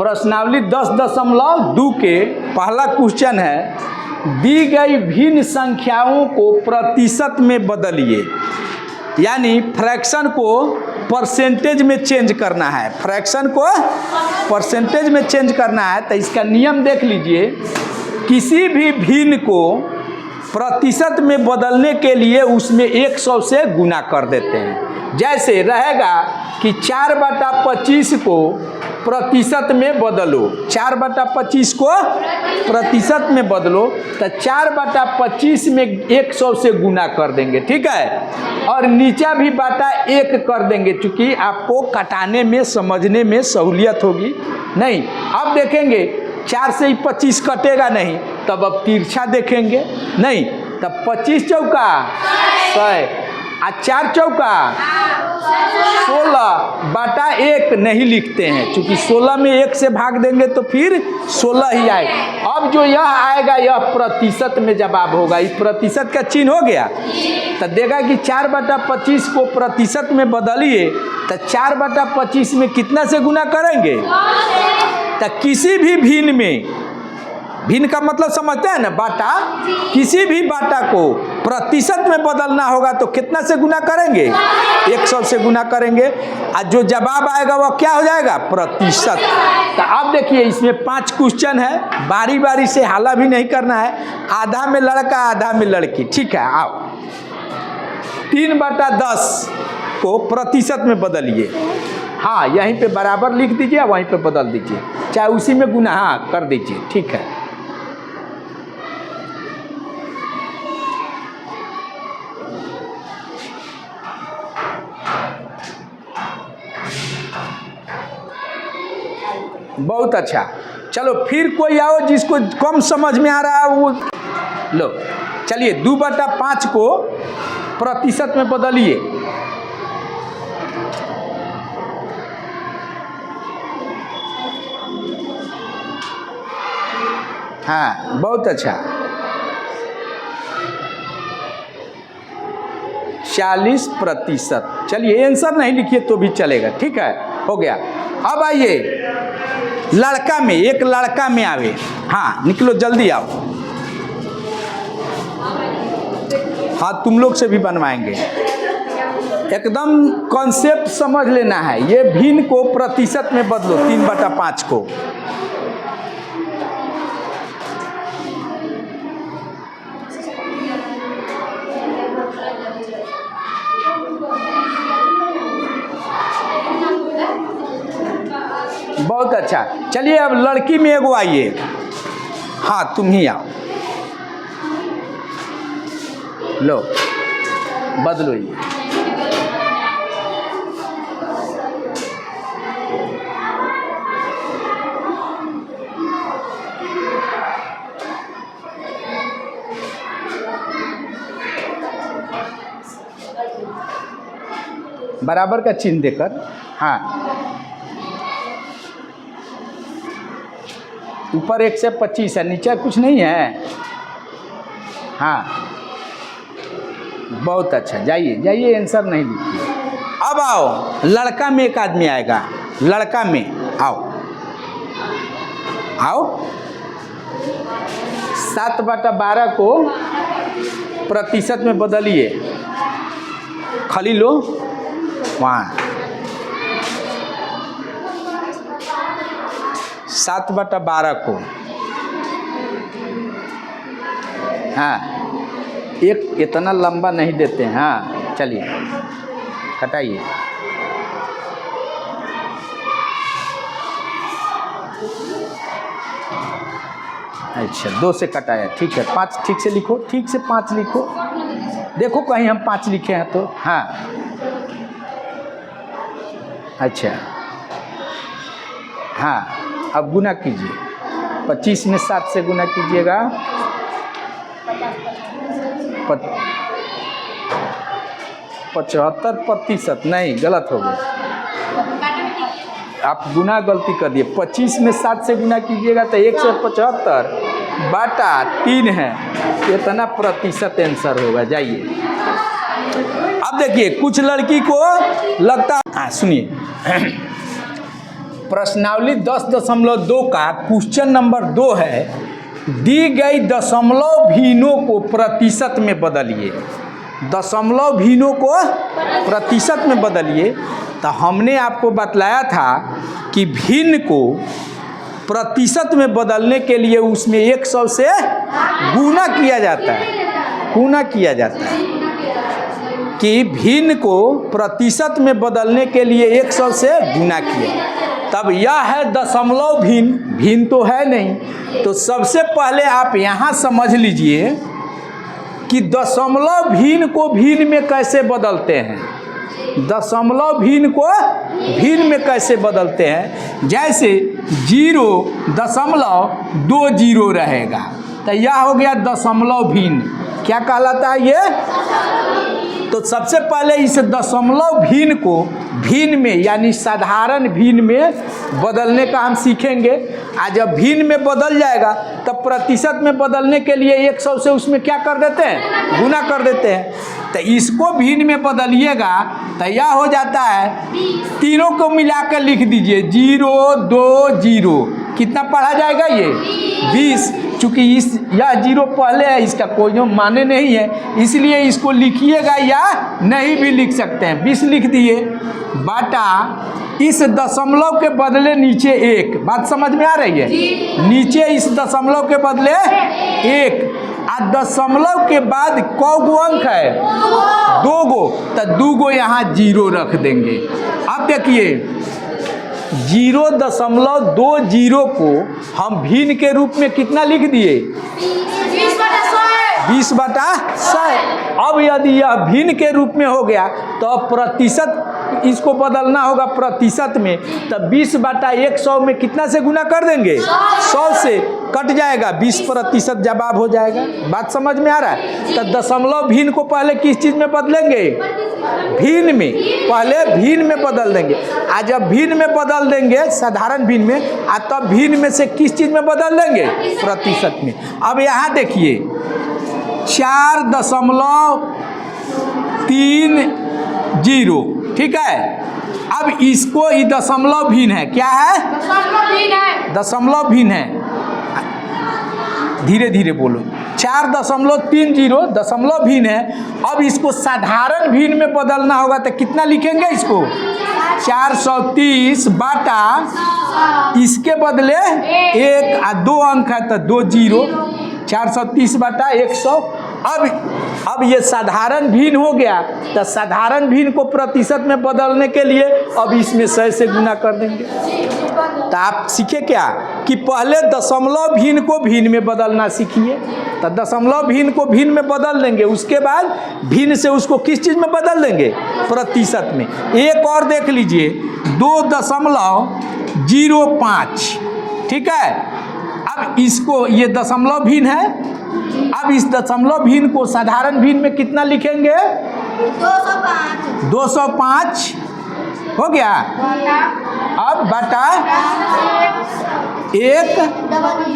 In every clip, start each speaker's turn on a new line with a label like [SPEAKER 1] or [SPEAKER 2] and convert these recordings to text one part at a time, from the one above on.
[SPEAKER 1] प्रश्नावली 10.2 के पहला क्वेश्चन है, दी गई भिन्न संख्याओं को प्रतिशत में बदलिए। यानी फ्रैक्शन को परसेंटेज में चेंज करना है, फ्रैक्शन को परसेंटेज में चेंज करना है। तो इसका नियम देख लीजिए, किसी भी भिन्न को प्रतिशत में बदलने के लिए उसमें 100 से गुना कर देते हैं। जैसे रहेगा कि 4/25 को प्रतिशत में बदलो, 4/25 को प्रतिशत में बदलो, तो 4/25 में 100 से गुना कर देंगे, ठीक है। और नीचा भी बाटा 1 कर देंगे, क्योंकि आपको कटाने में समझने में सहूलियत होगी। नहीं, अब देखेंगे 4 से 25 कटेगा नहीं, तब अब तिरछा देखेंगे, नहीं तब 25 चौका 100 और 4 चौका 16/1 नहीं लिखते हैं, क्योंकि 16 में 1 से भाग देंगे तो फिर 16 ही आएगा। अब जो यह आएगा यह प्रतिशत में जवाब होगा, इस प्रतिशत का चिन्ह हो गया, तो देगा कि 4/25 को प्रतिशत में बदलिए, तो 4/25 में कितना से गुना करेंगे। तो किसी भी भिन्न में, भिन्न का मतलब समझते हैं ना, बाटा, किसी भी बाटा को प्रतिशत में बदलना होगा तो कितना से गुना करेंगे, 100 से गुना करेंगे, और जो जवाब आएगा वह क्या हो जाएगा, प्रतिशत। तो अब देखिए इसमें 5 क्वेश्चन है, बारी बारी से हाला भी नहीं करना है, आधा में लड़का आधा में लड़की, ठीक है। आओ 3/10 को प्रतिशत में बदलिए। हाँ, यहीं पे बराबर लिख दीजिए, वहीं पे बदल दीजिए, चाहे उसी में गुना हाँ कर दीजिए, ठीक है। बहुत अच्छा, चलो फिर कोई आओ जिसको कम समझ में आ रहा है वो लो। चलिए 2/5 को प्रतिशत में बदलिए। हाँ, बहुत अच्छा, 40%। चलिए आंसर नहीं लिखिए तो भी चलेगा, ठीक है, हो गया। अब आइए लड़का में, एक लड़का में आवे। हाँ निकलो जल्दी आओ, हाँ तुम लोग से भी बनवाएंगे। एकदम कॉन्सेप्ट समझ लेना है, ये भिन्न को प्रतिशत में बदलो, 3/5 को। बहुत अच्छा, चलिए अब लड़की में एगो आइए। हाँ तुम ही आओ, लो बदलो ये। बराबर का चिन्ह देकर, हाँ ऊपर 125 है, नीचे कुछ नहीं है। हाँ बहुत अच्छा, जाइए जाइए, आंसर नहीं लिखिए। अब आओ लड़का में एक आदमी आएगा, लड़का में आओ आओ। 7/12 को प्रतिशत में बदलिए, खाली लो वहाँ। 7/12 को, हाँ एक इतना लंबा नहीं देते हैं। हाँ चलिए हटाइए। अच्छा 2 से कटाया, ठीक है। 5 ठीक से लिखो, ठीक से 5 लिखो, देखो कहीं हम 5 लिखे हैं तो। हाँ अच्छा, हाँ अब गुना कीजिए, 25 में 7 से गुना कीजिएगा, 75%। नहीं गलत हो गया, आप गुना गलती कर दिए। 25 में 7 से गुना कीजिएगा तो 175/3 है, इतना प्रतिशत आंसर होगा। जाइए अब देखिए, कुछ लड़की को लगता, हाँ सुनिए, प्रश्नावली 10.2 का क्वेश्चन नंबर 2 है, दी गई दशमलव भिन्नों को प्रतिशत में बदलिए। दशमलव भिन्नों को प्रतिशत में बदलिए। तो हमने आपको बतलाया था कि भिन्न को प्रतिशत में बदलने के लिए उसमें 100 से गुना किया जाता है, गुना किया जाता है कि भिन्न को प्रतिशत में बदलने के लिए 100 से गुना किया, तब यह है दशमलव भिन्न। भिन्न तो है नहीं, तो सबसे पहले आप यहाँ समझ लीजिए कि दशमलव भिन्न को भिन्न में कैसे बदलते हैं। दशमलव भिन्न को भिन्न में कैसे बदलते हैं, जैसे 0.20 रहेगा तो यह हो गया दशमलव भिन्न। क्या कहलाता है ये? तो सबसे पहले इस दशमलव भिन्न को भिन्न में यानी साधारण भिन्न में बदलने का हम सीखेंगे। आज जब भिन्न में बदल जाएगा तब प्रतिशत में बदलने के लिए 100 से उसमें क्या कर देते हैं, गुना कर देते हैं। तो इसको भिन्न में बदलिएगा तो यह हो जाता है, तीनों को मिलाकर लिख दीजिए 020, कितना पढ़ा जाएगा ये 20। चूँकि यह 0 पहले है, इसका कोई माने नहीं है, इसलिए इसको लिखिएगा या नहीं भी लिख सकते हैं। 20 लिख दिए बाटा इस दशमलव के बदले नीचे 1। बात समझ में आ रही है? नीचे इस दशमलव के बदले 1 और दशमलव के बाद कौ गो अंक है? 2 गो, तो 2 गो यहाँ 0 रख देंगे। अब देखिए 0.20 को हम भिन्न के रूप में कितना लिख दिए? 20/100। अब यदि यह भिन्न के रूप में हो गया तो प्रतिशत इसको बदलना होगा प्रतिशत में, तो 20/100 में कितना से गुना कर देंगे? 100 से कट जाएगा, 20% जवाब हो जाएगा। बात समझ में आ रहा है? तो दशमलव भिन्न को पहले किस चीज़ में बदलेंगे? भिन्न में, पहले भिन्न में बदल देंगे। आज जब भिन्न में बदल देंगे साधारण भिन्न में, तब भिन्न में से किस चीज़ में बदल देंगे? प्रतिशत में। अब यहाँ देखिए 4.30, ठीक है। अब इसको ये दशमलव भिन्न है, क्या है? दशमलव भिन्न है। धीरे धीरे बोलो। 4.30 दशमलव भिन्न है। अब इसको साधारण भिन्न में बदलना होगा तो कितना लिखेंगे इसको? 430 बाटा इसके बदले 1 और 2 अंक है तो 20, 430/100। अब ये साधारण भिन्न हो गया, तो साधारण भिन्न को प्रतिशत में बदलने के लिए अब इसमें 100 से गुना कर देंगे। तो आप सीखे क्या कि पहले दशमलव भिन्न को भिन्न में बदलना सीखिए। तो दशमलव भिन्न को भिन्न में बदल देंगे, उसके बाद भिन्न से उसको किस चीज़ में बदल देंगे? प्रतिशत में। एक और देख लीजिए 2.05, ठीक है। अब इसको, ये दशमलव भिन्न है, अब इस दशमलव भिन्न को साधारण भिन्न में कितना लिखेंगे? 205 हो गया। अब बटा 1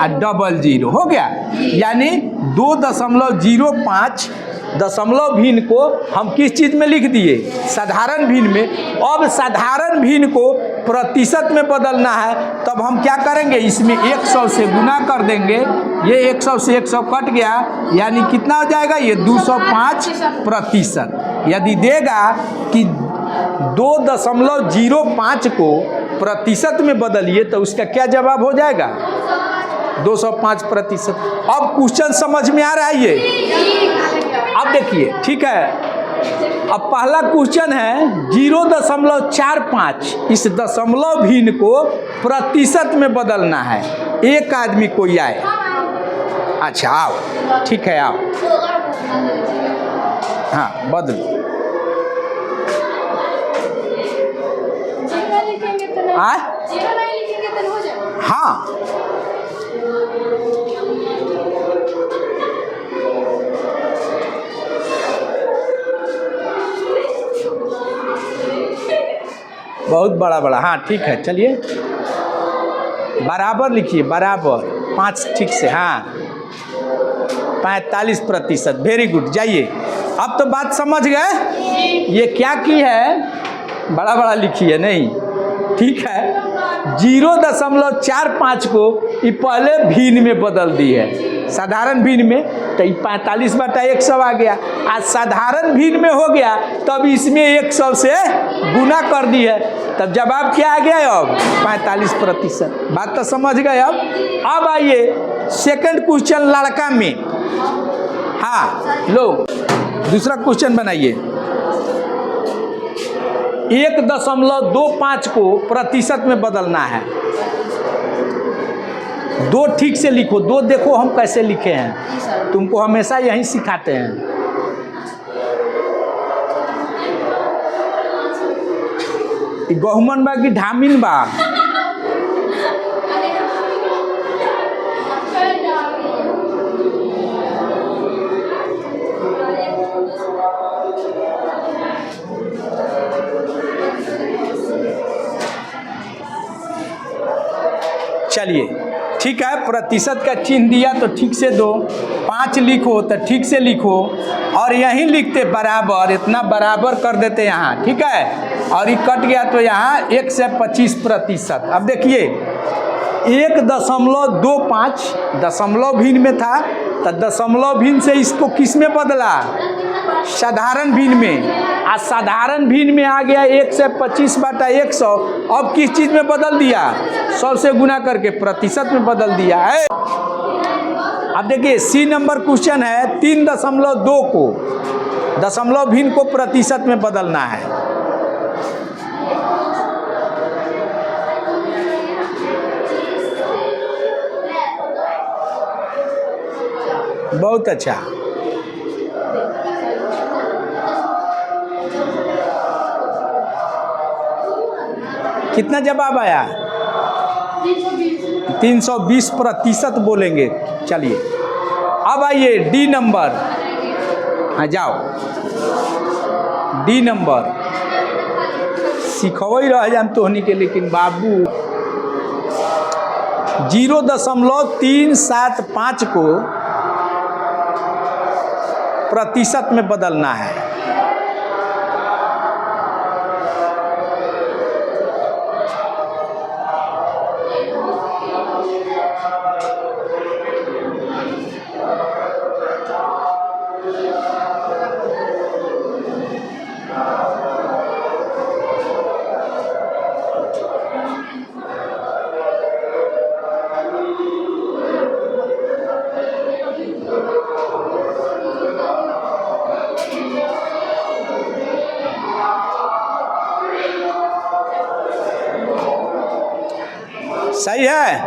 [SPEAKER 1] और 00 हो गया, यानी 2.05 दशमलव भिन्न को हम किस चीज़ में लिख दिए? साधारण भिन्न में। अब साधारण भिन्न को प्रतिशत में बदलना है, तब हम क्या करेंगे? इसमें 100 से गुना कर देंगे। ये 100 से 100 कट गया, यानी कितना हो जाएगा? ये 205%। यदि देगा कि 2.05 को प्रतिशत में बदलिए तो उसका क्या जवाब हो जाएगा? 205%। अब क्वेश्चन समझ में आ रहा है ये? अब देखिए, ठीक है। अब पहला क्वेश्चन है 0.45, इस दशमलव भिन्न को प्रतिशत में बदलना है। एक आदमी कोई आए, अच्छा आओ, ठीक है आओ, हाँ बदलो। हाँ बहुत बड़ा बड़ा, हाँ ठीक है, चलिए बराबर लिखिए, बराबर 5 ठीक से, हाँ 45%। वेरी गुड, जाइए। अब तो बात समझ गए ये क्या की है? बड़ा बड़ा लिखिए, नहीं ठीक है। 0.45 को ये पहले भिन्न में बदल दी है, साधारण भिन्न में, तो ये 45/100 आ गया। आज साधारण भिन्न में हो गया तब इसमें 100 से गुना कर दी है, तब जवाब क्या आ गया? अब 45%। बात तो समझ गए। अब आइए सेकंड क्वेश्चन लड़का में। हाँ लो दूसरा क्वेश्चन बनाइए। 1.25 को प्रतिशत में बदलना है। दो ठीक से लिखो, दो देखो हम कैसे लिखे हैं, तुमको हमेशा यही सिखाते हैं। गहुमन बा कि ढामिन बा? चलिए ठीक है, प्रतिशत का चिन्ह दिया तो ठीक से दो, 5 लिखो तो ठीक से लिखो, और यहीं लिखते बराबर, इतना बराबर कर देते यहाँ, ठीक है। और ये कट गया तो यहाँ 1 से 25%। अब देखिए 1.25 दशमलव भिन्न में था, तो दशमलव भिन्न से इसको किस में बदला? साधारण भिन्न में। आज साधारण भिन्न में आ गया 1 से 25/100। अब किस चीज़ में बदल दिया? 100 से गुना करके प्रतिशत में बदल दिया है। अब देखिए सी नंबर क्वेश्चन है, 3.2 को दशमलव भिन्न को प्रतिशत में बदलना है। बहुत अच्छा। कितना जवाब आया? 320% बोलेंगे। चलिए अब आइए डी नंबर। हाँ जाओ, डी नंबर सिखवई रह जान तोहनी के, लेकिन बाबू 0.375 को प्रतिशत में बदलना है। सही है।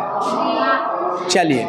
[SPEAKER 1] चलिए